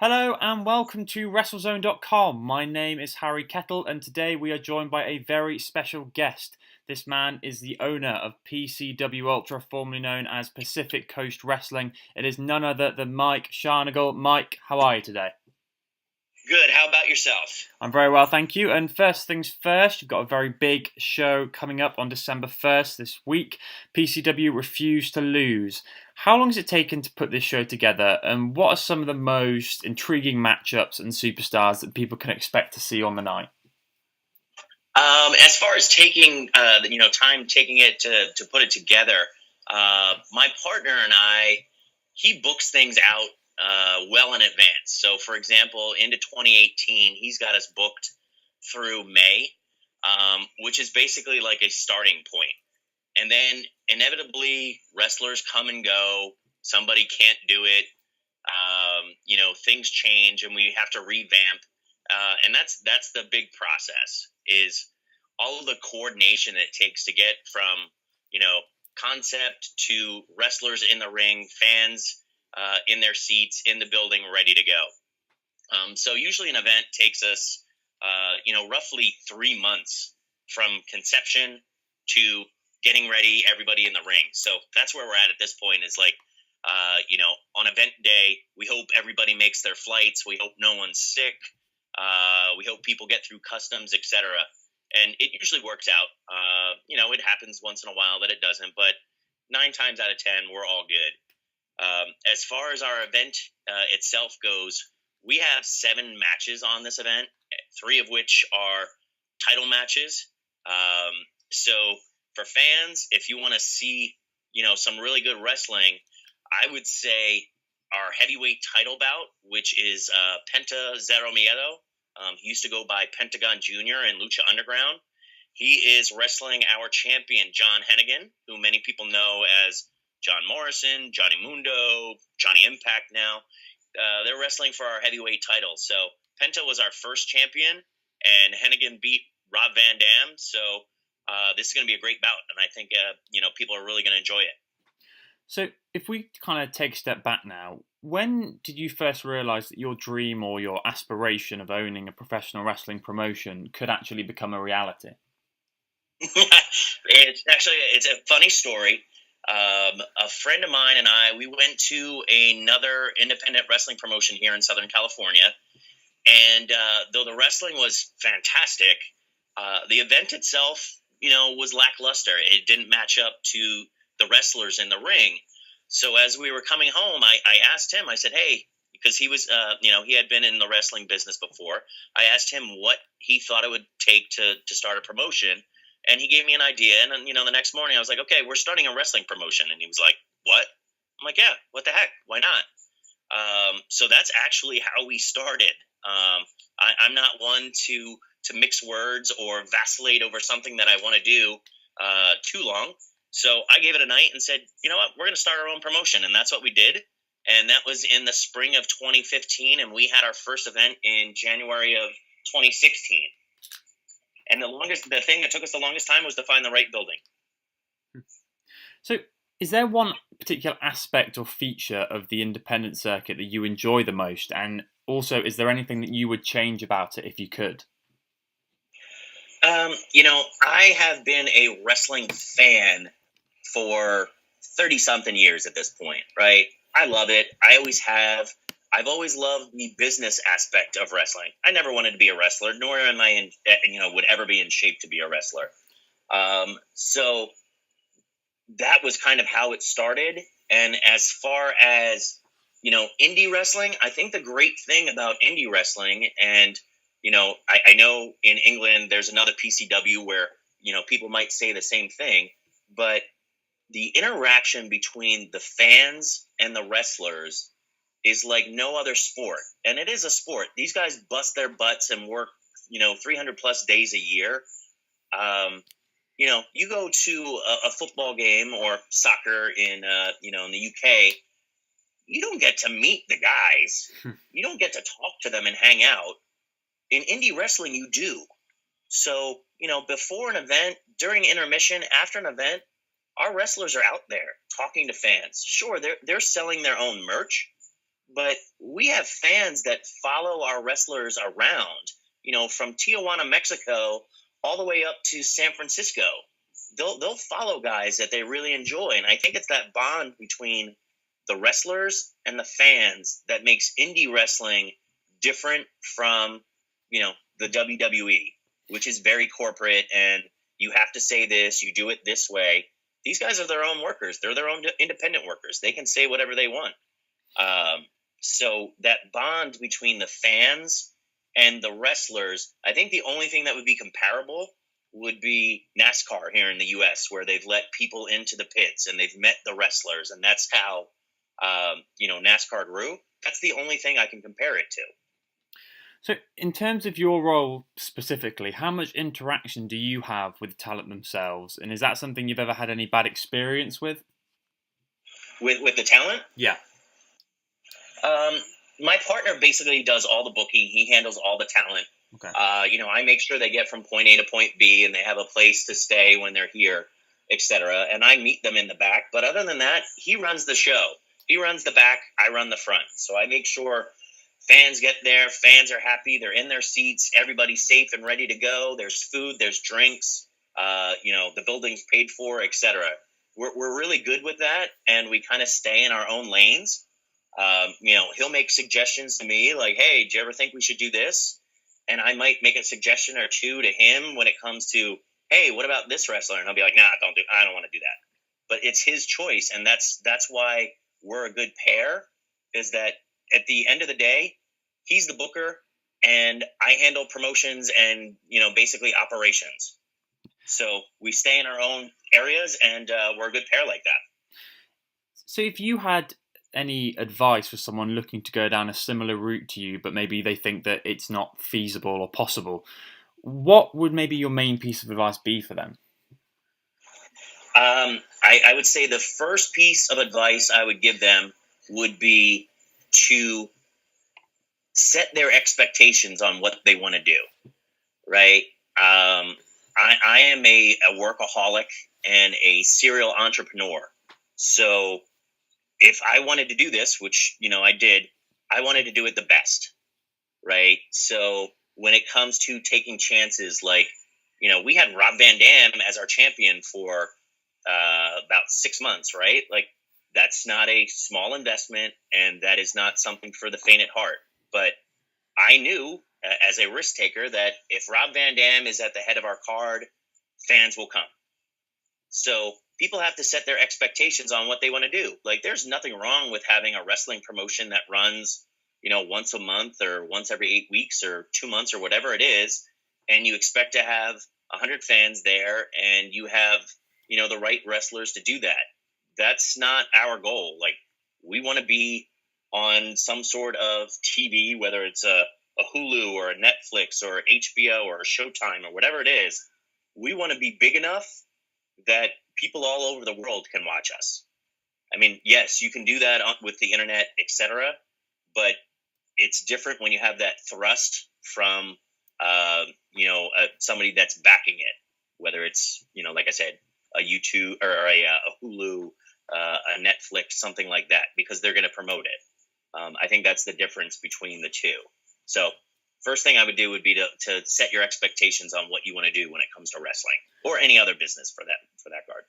Hello and welcome to WrestleZone.com. My name is Harry Kettle and today we are joined by a very special guest. This man is the owner of PCW Ultra, formerly known as Pacific Coast Wrestling. It is none other than Mike Scharnagl. Mike, how are you today? Good. How about yourself? I'm very well, thank you. And first things first, you've got a very big show coming up on December 1st this week. PCW Refuse to Lose. How long has it taken to put this show together, and what are some of the most intriguing matchups and superstars that people can expect to see on the night? As far as taking time taking it to put it together, my partner and he books things out well in advance. So, for example, into 2018, he's got us booked through May, which is basically like a starting point. And then inevitably, wrestlers come and go. Somebody can't do it. Things change, and we have to revamp. And that's the big process, is all of the coordination that it takes to get from concept to wrestlers in the ring, fans in their seats, in the building, ready to go. So usually an event takes us roughly 3 months from conception to getting ready, everybody in the ring. So that's where we're at this point, is like, on event day, we hope everybody makes their flights. We hope no one's sick. We hope people get through customs, etc. And it usually works out. It happens once in a while that it doesn't, but 9 times out of 10, we're all good. As far as our event itself goes, we have 7 matches on this event, 3 of which are title matches. So for fans, if you want to see, some really good wrestling, I would say our heavyweight title bout, which is Penta Zero Miedo. He used to go by Pentagon Jr. in Lucha Underground. He is wrestling our champion, John Hennigan, who many people know as John Morrison, Johnny Mundo, Johnny Impact now. They're wrestling for our heavyweight title. So Penta was our first champion, and Hennigan beat Rob Van Dam. So this is going to be a great bout, and I think people are really going to enjoy it. So if we kind of take a step back now, when did you first realize that your dream or your aspiration of owning a professional wrestling promotion could actually become a reality? It's a funny story. A friend of mine and I, we went to another independent wrestling promotion here in Southern California. And though the wrestling was fantastic, the event itself, was lackluster. It didn't match up to the wrestlers in the ring. So as we were coming home, I asked him, I said, hey, because he was, he had been in the wrestling business before. I asked him what he thought it would take to start a promotion. And he gave me an idea. And then, the next morning I was like, okay, we're starting a wrestling promotion. And he was like, what? I'm like, yeah, what the heck? Why not? So that's actually how we started. I'm not one to mix words or vacillate over something that I want to do too long. So I gave it a night and said, you know what, we're going to start our own promotion. And that's what we did. And that was in the spring of 2015. And we had our first event in January of 2016. And the thing that took us the longest time was to find the right building. So is there one particular aspect or feature of the independent circuit that you enjoy the most? And also, is there anything that you would change about it if you could? I have been a wrestling fan for 30-something years at this point, right? I love it. I always have. I've always loved the business aspect of wrestling. I never wanted to be a wrestler, nor am I would ever be in shape to be a wrestler. So that was kind of how it started. And as far as, indie wrestling, I think the great thing about indie wrestling, and, I know in England there's another PCW where, people might say the same thing, but the interaction between the fans and the wrestlers is like no other sport. And it is a sport. These guys bust their butts and work, 300 plus days a year. You go to a football game or soccer in the UK, you don't get to meet the guys. You don't get to talk to them and hang out. In indie wrestling, you do. So, before an event, during intermission, after an event, our wrestlers are out there talking to fans. Sure, they're selling their own merch, but we have fans that follow our wrestlers around, from Tijuana, Mexico, all the way up to San Francisco. They'll follow guys that they really enjoy, and I think it's that bond between the wrestlers and the fans that makes indie wrestling different from, the WWE, which is very corporate, and you have to say this, you do it this way. These guys are their own workers. They're their own independent workers. They can say whatever they want. So that bond between the fans and the wrestlers, I think the only thing that would be comparable would be NASCAR here in the U.S., where they've let people into the pits and they've met the wrestlers, and that's how NASCAR grew. That's the only thing I can compare it to. So, in terms of your role specifically, how much interaction do you have with the talent themselves? And is that something you've ever had any bad experience with? With the talent? Yeah. My partner basically does all the booking. He handles all the talent. Okay. I make sure they get from point A to point B and they have a place to stay when they're here, etc. And I meet them in the back. But other than that, he runs the show. He runs the back. I run the front. So I make sure fans get there. Fans are happy. They're in their seats. Everybody's safe and ready to go. There's food. There's drinks. The building's paid for, etc. We're really good with that, and we kind of stay in our own lanes. He'll make suggestions to me like, hey, do you ever think we should do this? And I might make a suggestion or two to him when it comes to, hey, what about this wrestler? And I'll be like, nah, I don't want to do that. But it's his choice. And that's why we're a good pair, is that at the end of the day, he's the booker and I handle promotions and, basically operations. So we stay in our own areas, and we're a good pair like that. So if you had any advice for someone looking to go down a similar route to you, but maybe they think that it's not feasible or possible, what would maybe your main piece of advice be for them? I would say the first piece of advice I would give them would be to set their expectations on what they want to do, right? I am a workaholic and a serial entrepreneur. So if I wanted to do this, which, I did, I wanted to do it the best, right? So when it comes to taking chances, like, we had Rob Van Dam as our champion for about 6 months, right? Like, that's not a small investment, and that is not something for the faint at heart. But I knew as a risk taker that if Rob Van Dam is at the head of our card, fans will come. So people have to set their expectations on what they want to do. Like, there's nothing wrong with having a wrestling promotion that runs, once a month or once every 8 weeks or 2 months or whatever it is. And you expect to have 100 fans there, and you have, the right wrestlers to do that. That's not our goal. Like, we want to be on some sort of TV, whether it's a Hulu or a Netflix or HBO or a Showtime or whatever it is. We want to be big enough that people all over the world can watch us. I mean, yes, you can do that with the internet, etc., but it's different when you have that thrust from, somebody that's backing it, whether it's, like I said, a YouTube or a Hulu, a Netflix, something like that, because they're going to promote it. I think that's the difference between the two. So first thing I would do would be to set your expectations on what you want to do when it comes to wrestling or any other business for that regard.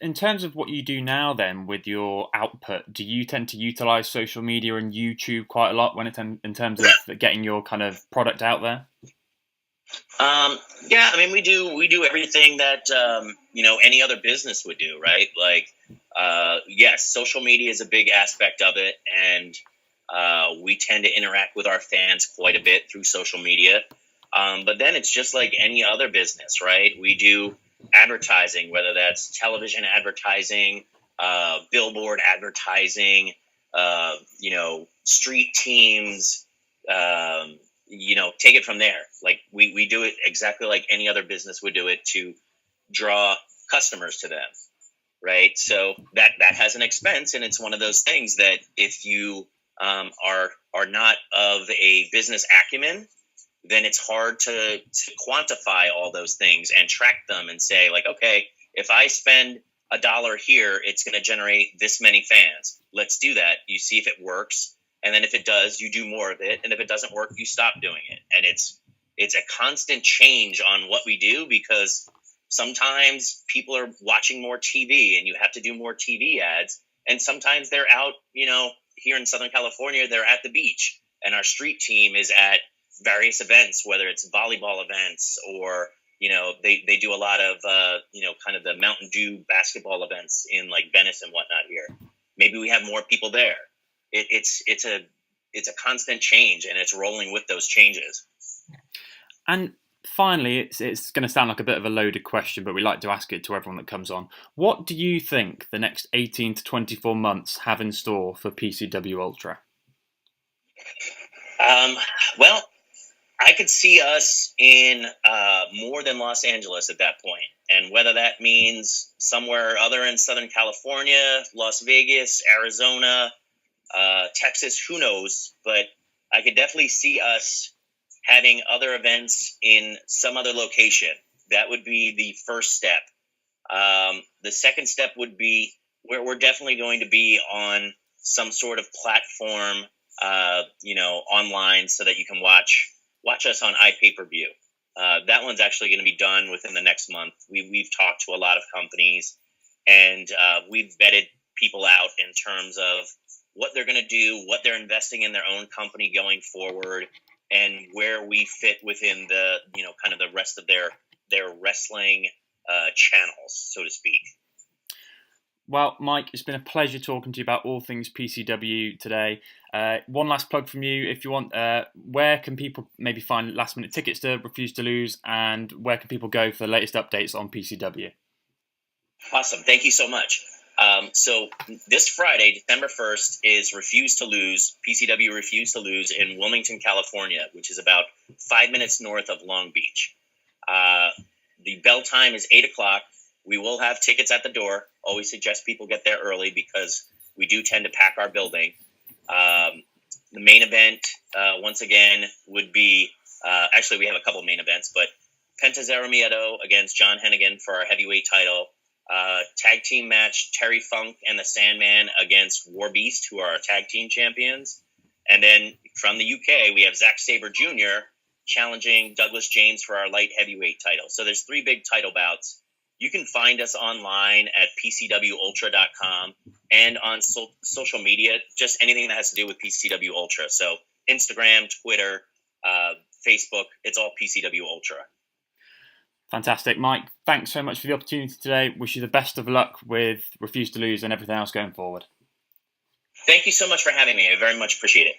In terms of what you do now then with your output, do you tend to utilize social media and YouTube quite a lot when in terms of getting your kind of product out there? Yeah, I mean, we do everything that, any other business would do, right? Like, yes, social media is a big aspect of it. And, we tend to interact with our fans quite a bit through social media. But then it's just like any other business, right? We do advertising, whether that's television advertising, billboard advertising, street teams, take it from there. Like, we do it exactly like any other business would do it to draw customers to them, right? So that has an expense, and it's one of those things that if you are not of a business acumen, then it's hard to quantify all those things and track them and say, like, okay, if I spend $1 here, it's going to generate this many fans. Let's do that. You see if it works. And then if it does, you do more of it. And if it doesn't work, you stop doing it. And it's a constant change on what we do, because sometimes people are watching more TV and you have to do more TV ads. And sometimes they're out, here in Southern California, they're at the beach, and our street team is at various events, whether it's volleyball events or, they do a lot of, kind of the Mountain Dew basketball events in like Venice and whatnot here. Maybe we have more people there. It's a constant change, and it's rolling with those changes. And finally, it's going to sound like a bit of a loaded question, but we like to ask it to everyone that comes on. What do you think the next 18 to 24 months have in store for PCW Ultra? Well, I could see us in more than Los Angeles at that point. And whether that means somewhere other in Southern California, Las Vegas, Arizona, Texas, who knows? But I could definitely see us having other events in some other location. That would be the first step. The second step would be where we're definitely going to be on some sort of platform, online, so that you can watch us on iPay-per-view. That one's actually going to be done within the next month. We've talked to a lot of companies, and we've vetted people out in terms of what they're going to do, what they're investing in their own company going forward, and where we fit within the, kind of the rest of their wrestling channels, so to speak. Well, Mike, it's been a pleasure talking to you about all things PCW today. One last plug from you, if you want. Where can people maybe find last-minute tickets to Refuse to Lose, and where can people go for the latest updates on PCW? Awesome. Thank you so much. So this Friday, December 1st, is Refuse to Lose, PCW Refuse to Lose in Wilmington, California, which is about 5 minutes north of Long Beach. The bell time is 8 o'clock. We will have tickets at the door. Always suggest people get there early, because we do tend to pack our building. The main event, once again, would be, actually we have a couple main events, but Penta Zero Miedo against John Hennigan for our heavyweight title. Tag team match, Terry Funk and the Sandman against War Beast, who are our tag team champions. And then from the UK, we have Zack Sabre Jr. challenging Douglas James for our light heavyweight title. So there's 3 big title bouts. You can find us online at PCWUltra.com and on social media, just anything that has to do with PCW Ultra. So Instagram, Twitter, Facebook, it's all PCW Ultra. Fantastic. Mike, thanks so much for the opportunity today. Wish you the best of luck with Refuse to Lose and everything else going forward. Thank you so much for having me. I very much appreciate it.